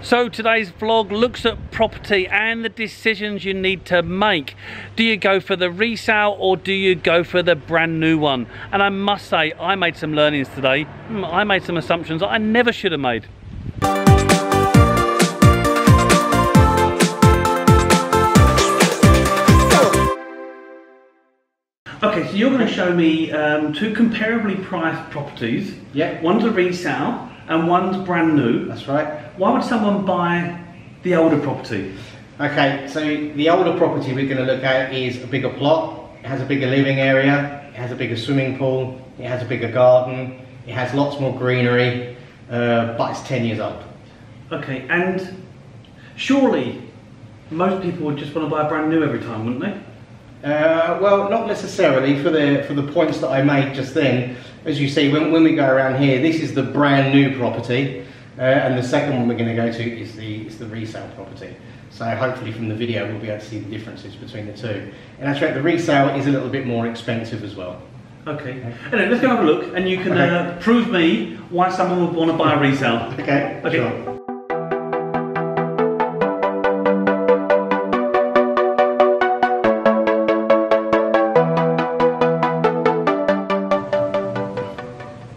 So today's vlog looks at property and the decisions you need to make. Do you go for the resale or do you go for the brand new one? And I must say, I made some learnings today. I made some assumptions I never should have made. Okay, so you're going to show me two comparably priced properties. Yeah. One's a resale and one's brand new. That's right. Why would someone buy the older property? Okay, so the older property we're going to look at is a bigger plot. It has a bigger living area, it has a bigger swimming pool, it has a bigger garden, it has lots more greenery, but it's 10 years old. Okay, and surely most people would just want to buy a brand new every time, wouldn't they? Well, not necessarily for the points that I made just then. As you see, when we go around here, this is the brand new property, and the second one we're going to go to is the resale property. So hopefully from the video we'll be able to see the differences between the two. And actually the resale is a little bit more expensive as well. Okay. Anyway, let's go have a look, and you can prove me why someone would want to buy a resale. Okay. Sure.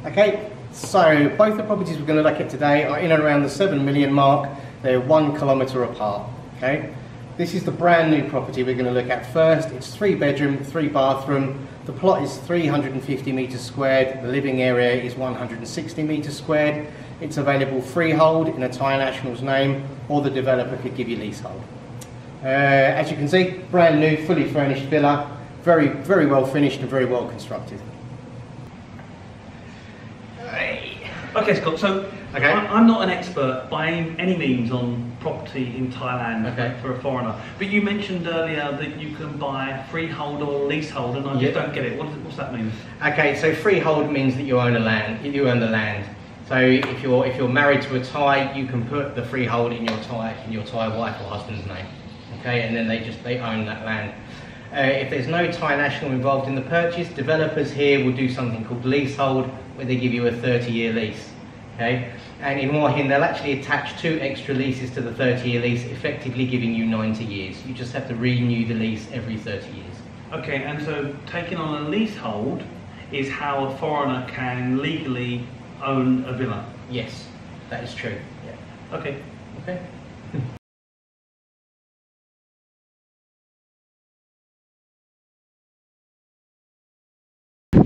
Okay, so both the properties we're going to look at today are in and around the 7 million mark. They're 1 kilometre apart. Okay, this is the brand new property we're going to look at first. It's 3 bedroom, 3 bathroom. The plot is 350 metres squared. The living area is 160 metres squared. It's available freehold in a Thai national's name, or the developer could give you leasehold. As you can see, brand new, fully furnished villa, very well finished and very well constructed. Okay, Scott, so I'm not an expert by any means on property in Thailand for a foreigner, but you mentioned earlier that you can buy freehold or leasehold, and I just don't get it. What's that mean? Okay, so freehold means that you own the land. So if you're married to a Thai, you can put the freehold in your Thai wife or husband's name. Okay, and then they own that land. If there's no Thai national involved in the purchase, developers here will do something called leasehold, where they give you a 30-year lease. Okay, and in Hua Hin they'll actually attach 2 extra leases to the 30-year lease, effectively giving you 90 years. You just have to renew the lease every 30 years. Okay, and so taking on a leasehold is how a foreigner can legally own a villa? Yes, that is true. Yeah. Okay. Okay.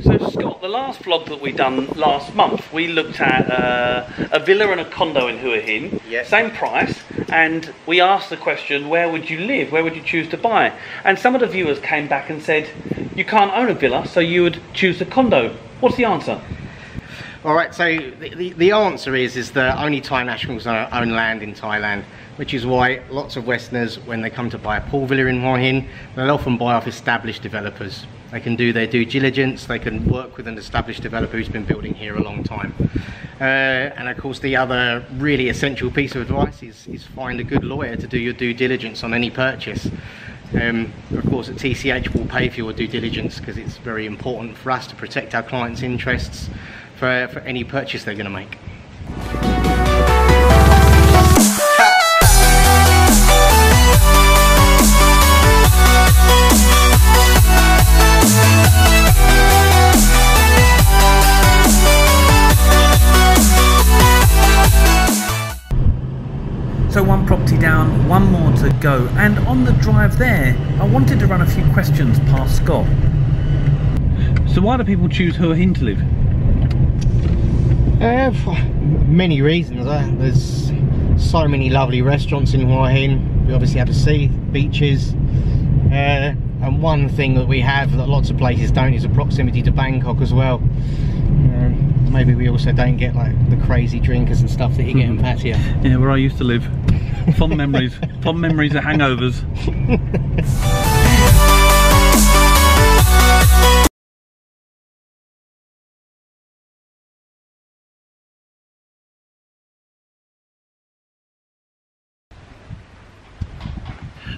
So Scott, the last vlog that we done last month, we looked at a villa and a condo in Hua Hin, same price, and we asked the question, where would you live, where would you choose to buy? And some of the viewers came back and said, you can't own a villa, so you would choose a condo. What's the answer? Alright, so the answer is that only Thai nationals own land in Thailand, which is why lots of Westerners, when they come to buy a pool villa in Hua Hin, they'll often buy off established developers. They can do their due diligence, they can work with an established developer who's been building here a long time. And of course the other really essential piece of advice is find a good lawyer to do your due diligence on any purchase. Of course at TCH we'll pay for your due diligence because it's very important for us to protect our clients' interests for any purchase they're going to make. So one property down, one more to go, and on the drive there I wanted to run a few questions past Scott. So why do people choose Hua Hin to live? For many reasons. There's so many lovely restaurants in Hua Hin. We obviously have the sea, beaches, and one thing that we have that lots of places don't is a proximity to Bangkok as well. Maybe we also don't get like the crazy drinkers and stuff that you get in Pattaya. Yeah, where I used to live. Fond memories. Fond memories of hangovers.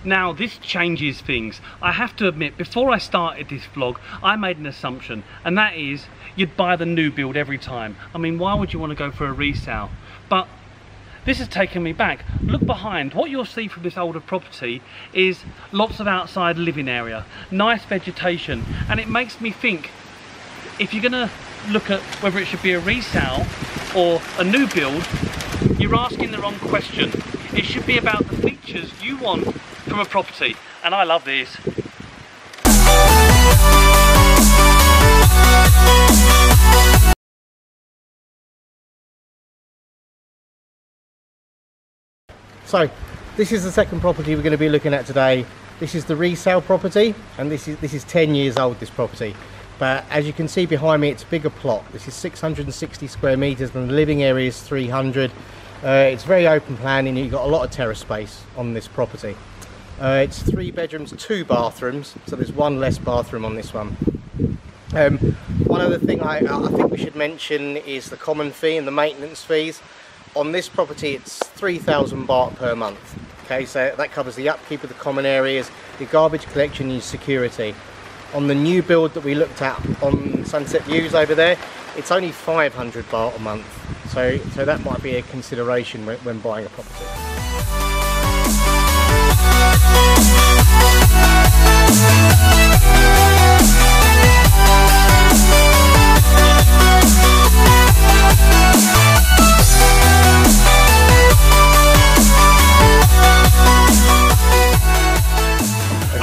Now this changes things. I have to admit, before I started this vlog, I made an assumption, and that is you'd buy the new build every time. I mean, why would you want to go for a resale? But this has taken me back. Look behind. What you'll see from this older property is lots of outside living area, nice vegetation, and it makes me think, if you're going to look at whether it should be a resale or a new build, you're asking the wrong question. It should be about the features you want from a property, and I love this. So this is the second property we're going to be looking at today. This is the resale property, and this is 10 years old, this property. But as you can see behind me, it's a bigger plot. This is 660 square meters and the living area is 300. It's very open plan, and you've got a lot of terrace space on this property. It's 3 bedrooms, 2 bathrooms, so there's one less bathroom on this one. One other thing I think we should mention is the common fee and the maintenance fees. On this property it's 3,000 baht per month. Okay, so that covers the upkeep of the common areas, your garbage collection and your security. On the new build that we looked at on Sunset Views over there, it's only 500 baht a month. So that might be a consideration when buying a property.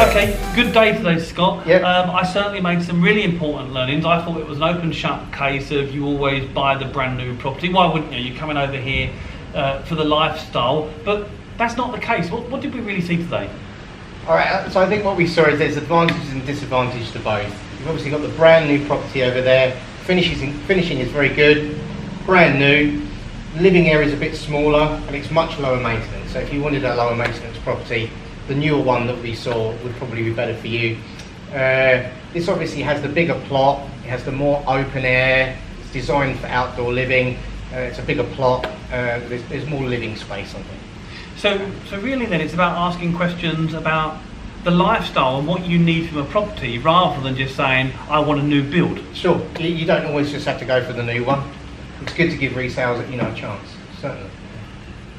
Okay, good day today, Scott. Yep. I certainly made some really important learnings. I thought it was an open shut case of you always buy the brand new property. Why wouldn't you? You're coming over here for the lifestyle, but that's not the case. What did we really see today? Alright, so I think what we saw is there's advantages and disadvantages to both. You've obviously got the brand new property over there. Finishing is very good, brand new. Living area is a bit smaller and it's much lower maintenance. So if you wanted a lower maintenance property, the newer one that we saw would probably be better for you. This obviously has the bigger plot, it has the more open air, it's designed for outdoor living, it's a bigger plot, there's more living space on it. So really then it's about asking questions about the lifestyle and what you need from a property, rather than just saying, I want a new build. Sure, you don't always just have to go for the new one. It's good to give resales a chance, certainly.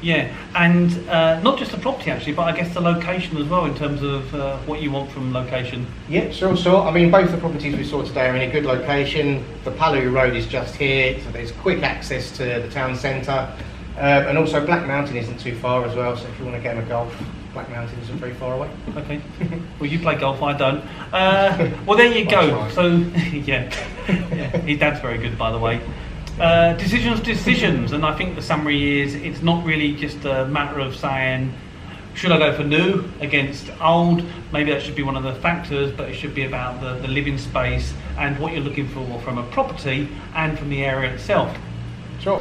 Yeah, and not just the property actually, but I guess the location as well, in terms of what you want from location. Yeah, sure. I mean, both the properties we saw today are in a good location. The Palu Road is just here, so there's quick access to the town centre. And also Black Mountain isn't too far as well, so if you want a game of golf, Black Mountain isn't very far away. Okay. Well, you play golf, I don't. Well, there you go. So, yeah, his dad's very good, by the way. Decisions, and I think the summary is it's not really just a matter of saying, should I go for new against old? Maybe that should be one of the factors, but it should be about the living space and what you're looking for from a property and from the area itself. Sure.